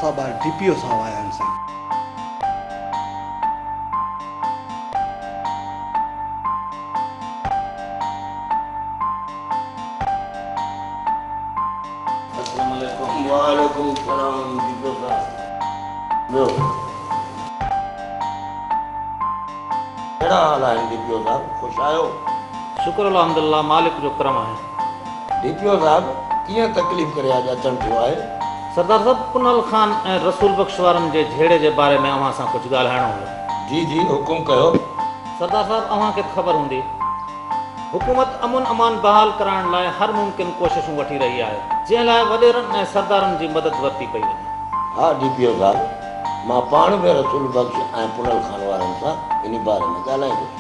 साहब DPO साहब आया आहिनि साईं। वालेकुम सलाम DPO साहब। ॿियो कहिड़ा हाल आहिनि DPO साहब? ख़ुशि आहियो? शुक्र अल्हम्दुलिल्लाह, मालिक जो करम आहे। DPO साहब कीअं तकलीफ़ करे अॼु अचणु थियो आहे? सरदार साहब, कुनल ख़ान ऐं रसूल बख़्श वारनि जे झेड़े जे बारे में अव्हां सां कुझु ॻाल्हाइणो हुयो। जी जी हुकुम कयो। सरदार साहब, अव्हांखे ख़बर हूंदी हुकूमत अमन अमान बहाल कराइण लाइ हर मुमकिन कोशिशूं वठी रही आहे, जंहिं लाइ वॾेरनि ऐं सरदारनि जी मदद वरिती पई वञे। हा DPO साहब, मां पाण बि रसूल बख़्श ऐं कुनल ख़ान वारनि सां इन बारे में ॻाल्हाईंदुसि।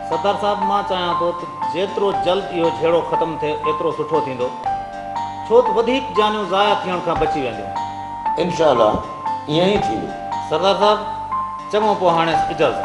सरदार साहब, मां चाहियां थो त जेतिरो जल्द इहो झेड़ो ख़तमु थिए एतिरो सुठो थींदो, छो त वधीक जानियूं ज़ाया थियण खां बची वेंदियूं। इंशाअल्लाह ईअं ई थींदो। सरदार साहब, चङो पोइ हाणे इजाज़त।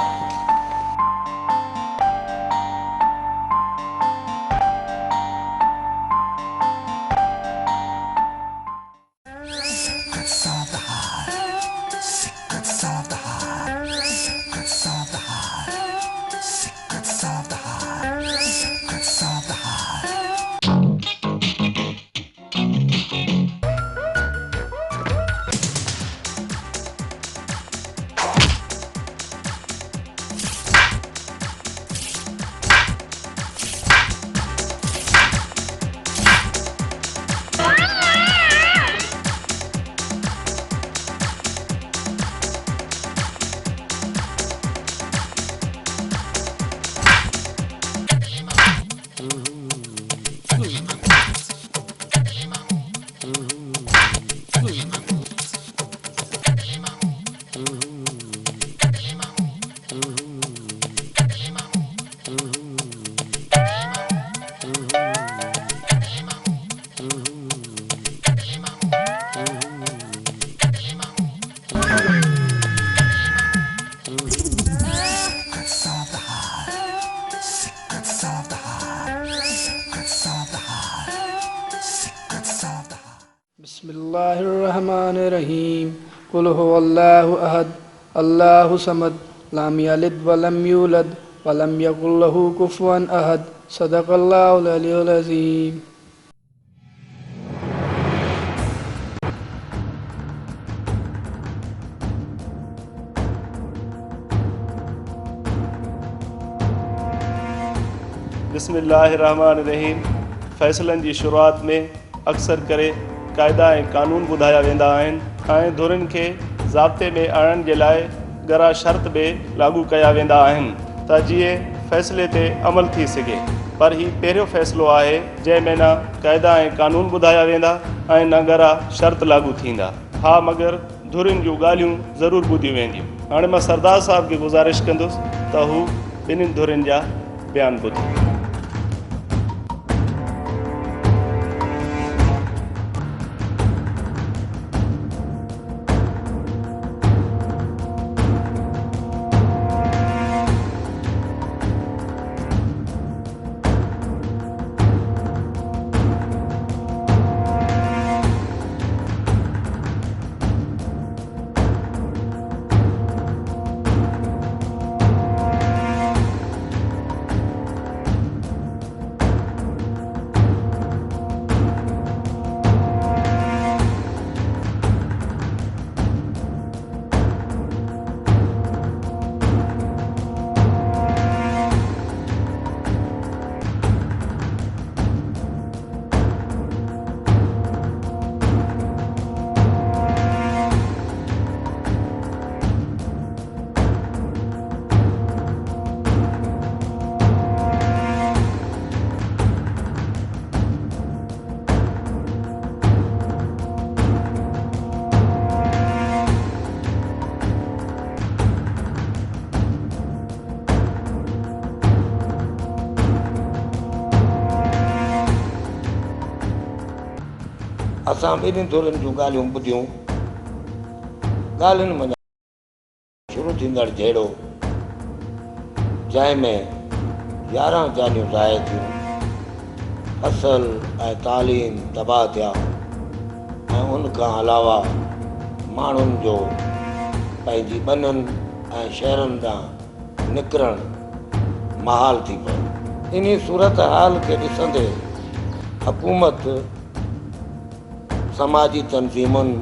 बिस्मिल्लाहिर्रहमानिर्रहीम। कुल हुवल्लाहु अहद अल्लाहु समद लम यलिद वलम यूलद वलम यकुल लहू कुफुवन अहद। सदक़ल्लाहुल अलियुल अज़ीम। बिस्मिल्लाहिर्रहमानिर्रहीम। फ़ैसलनि जी शुरूआत में अक्सर करे क़ाइदा ऐं क़ानून ॿुधाया वेंदा आहिनि ऐं धुरियुनि खे ज़ाब्ते में आणण जे लाइ ॻरा शर्त बि लागू कया वेंदा आहिनि त जीअं फ़ैसिले ते अमल थी सघे। पर हीउ पहिरियों फ़ैसिलो आहे जंहिं में न क़ाइदा ऐं क़ानून ॿुधाया वेंदा ऐं न ॻरा शर्त लागू थींदा। हा, मगर धुरियुनि जूं ॻाल्हियूं ज़रूरु ॿुधियूं वेंदियूं। हाणे मां सरदार साहिब खे गुज़ारिश कंदुसि त हू ॿिन्हिनि धुरियुनि जा बयान ॿुधे। असां ॿिन्हिनि धुरियुनि जूं ॻाल्हियूं ॿुधियूं। ॻाल्हियुनि में शुरू थींदड़ झेड़ो जंहिं में 11 जानियूं ज़ाया थियूं, फसल ऐं तालीम तबाह थिया ऐं उन खां अलावा माण्हुनि जो पंहिंजी ॿननि ऐं शहरनि ॾांहुं निकिरणु महाल थी पियो। इन सूरत हाल खे ॾिसंदे हुकूमत समाजी तनज़ीमुनि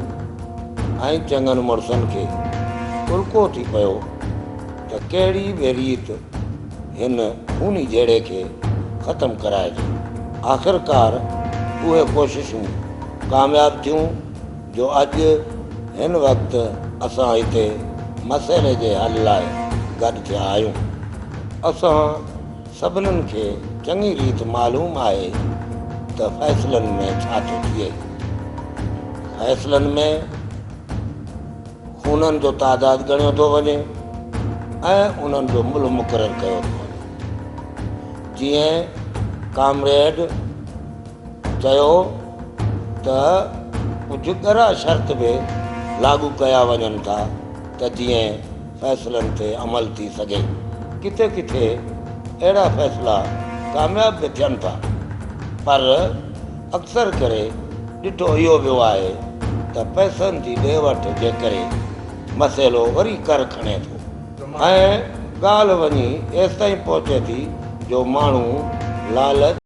ऐं चङनि मुड़ुसनि खे उल्को थी पियो त कहिड़ी बि रीत हिन खूनी जहिड़े खे ख़तमु कराइजे। आख़िरकार उहे कोशिशूं कामयाबु थियूं जो अॼु हिन वक़्तु असां हिते मसइले जे हल लाइ गॾु थिया आहियूं। असां सभिनीनि खे चङी रीति मालूम आहे त फ़ैसिलनि में छा थो थिए। फ़ैसिलनि में खूननि जो तादादु ॻणियो थो वञे ऐं उन्हनि जो मुल्ह मुक़ररु कयो थो वञे। जीअं कामरेड चयो त कुझु ॻरा शर्त बि लागू कया वञनि था त जीअं फ़ैसिलनि ते अमल थी सघे। किथे किथे अहिड़ा फ़ैसिला कामयाब बि थियनि था, पर अक्सर करे ॾिठो इहो वियो आहे त पैसनि जी ॾे वठि जे करे मसइलो वरी कर खणे थो ऐं ॻाल्हि वञी एसि ताईं पहुचे थी जो माण्हू लालच